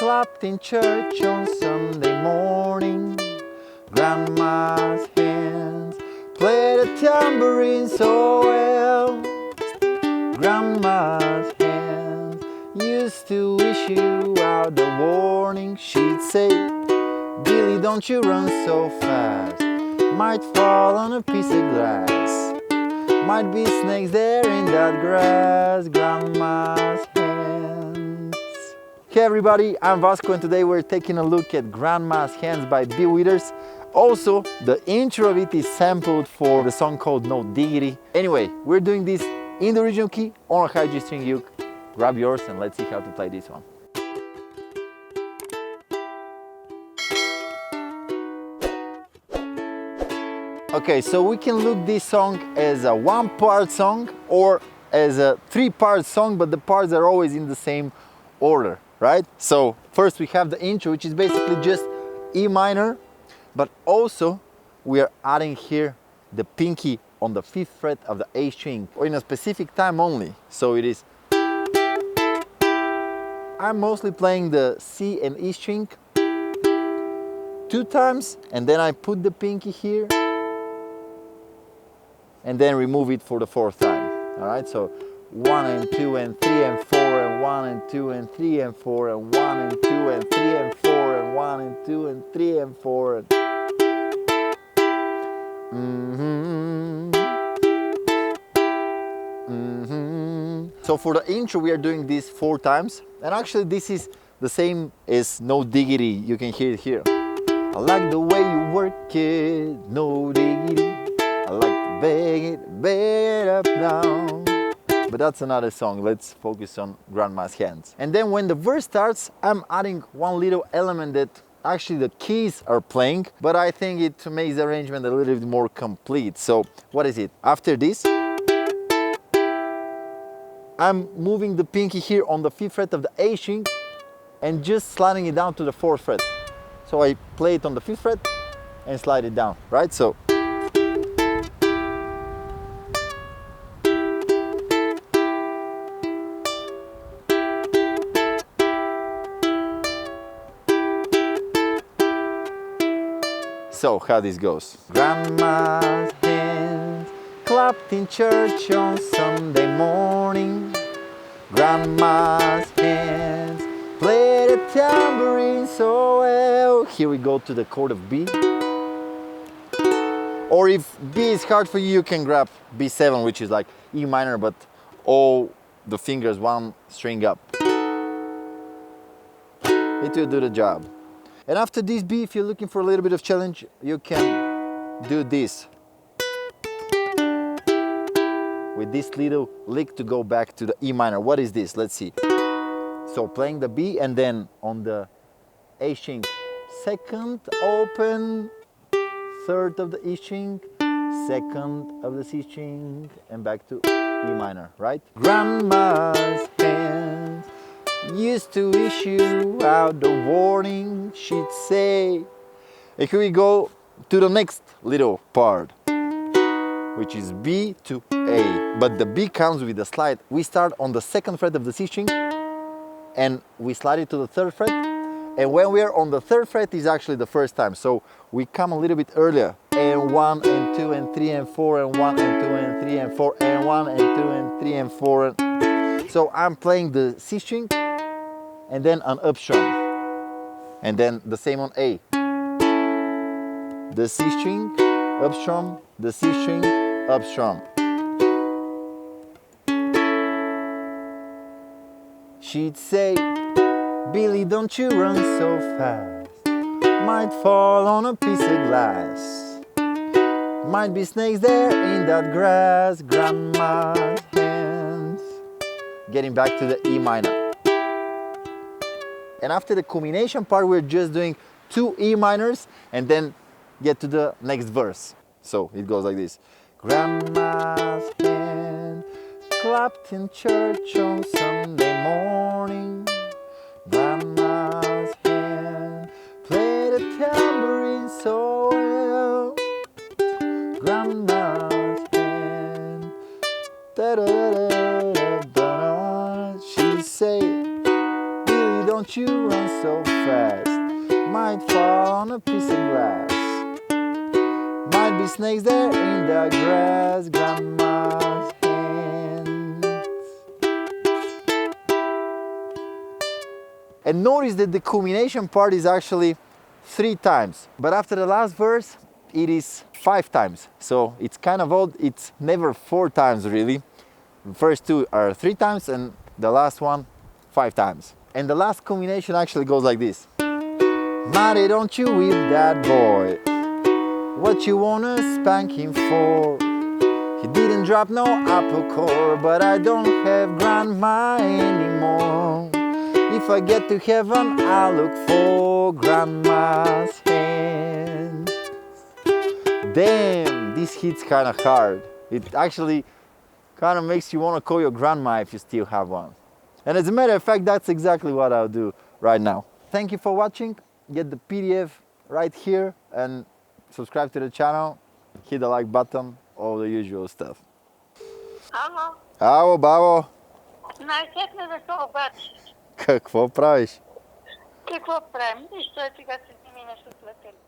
clapped in church on Sunday morning. Grandma's hands played a tambourine so well. Grandma's hands used to issue out a warning. She'd say, Billy, don't you run so fast. Might fall on a piece of glass. Might be snakes there in that grass. Grandma's hands. Hey everybody, I'm Vasco and today we're taking a look at Grandma's Hands by Bill Withers. Also, the intro of it is sampled for the song called No Diggity. Anyway, we're doing this in the original key on a high G string uke. Grab yours and let's see how to play this one. Okay, so we can look this song as a one-part song or as a three-part song, but the parts are always in the same order, right? So first we have the intro, which is basically just E minor, but also we are adding here the pinky on the 5th fret of the A string, or in a specific time only. So it is, I'm mostly playing the C and E string 2 times, and then I put the pinky here, and then remove it for the 4th time. All right, so 1 and 2 and 3 and 4 and 1 and 2 and 3 and 4 and 1 and 2 and 3 and 4 and 1 and 2 and 3 and 4 and So for the intro we are doing this 4 times, and actually this is the same as No Diggity. You can hear it here. I like the way you work it, no diggity. I like to beg it up now. But that's another song. Let's focus on Grandma's Hands. And then when the verse starts, I'm adding one little element that actually the keys are playing, but I think it makes the arrangement a little bit more complete. So what is it? After this, I'm moving the pinky here on the 5th fret of the A string and just sliding it down to the 4th fret. So I play it on the 5th fret and slide it down, right? So how this goes. Grandma's hands clapped in church on Sunday morning. Grandma's hands played a tambourine so well. Here we go to the chord of B. Or if B is hard for you, you can grab B7, which is like E minor, but all the fingers one string up. It will do the job. And after this B, if you're looking for a little bit of challenge, you can do this. With this little lick to go back to the E minor. What is this? Let's see. So playing the B and then on the A string, 2nd open, 3rd of the E string, 2nd of the C string, and back to E minor, right? Grandma's hands used to issue out the warning, she'd say. And here we go to the next little part, which is B to A. But the B comes with a slide. We start on the 2nd fret of the C string and we slide it to the 3rd fret. And when we are on the 3rd fret is actually the first time. So we come a little bit earlier. And 1 and 2 and 3 and 4 and 1 and 2 and 3 and 4 and 1 and 2 and 3 and 4. So I'm playing the C string and then an up strum, and then the same on A. The C string, up strum, the C string, up strum. She'd say, Billy, don't you run so fast. Might fall on a piece of glass. Might be snakes there in that grass. Grandma's hands. Getting back to the E minor. And after the culmination part, we're just doing 2 E minors and then get to the next verse. So it goes like this. Grandma's hand clapped in church on Sunday morning. Grandma's hand played a tambourine so well. Grandma's hand, da da da da da da. She say, don't you run so fast. Might fall on a piece of glass. Might be snakes there in the grass. Grandma's hands. And notice that the culmination part is actually 3 times. But after the last verse, it is 5 times. So it's kind of odd. It's never 4 times really. The first 2 are 3 times and the last one 5 times. And the last culmination actually goes like this. Marty, don't you whip that boy. What you wanna spank him for? He didn't drop no apple core, but I don't have grandma anymore. If I get to heaven, I'll look for grandma's hands. Damn, this hits kind of hard. It actually kind of makes you want to call your grandma if you still have one. And as a matter of fact, that's exactly what I'll do right now. Thank you for watching. Get the PDF right here and subscribe to the channel. Hit the like button, all the usual stuff. Ало, Ало, баво! най-сетне да се обачиш. Какво правиш? Какво правим? Нищо, сега се сними нещо с телефон.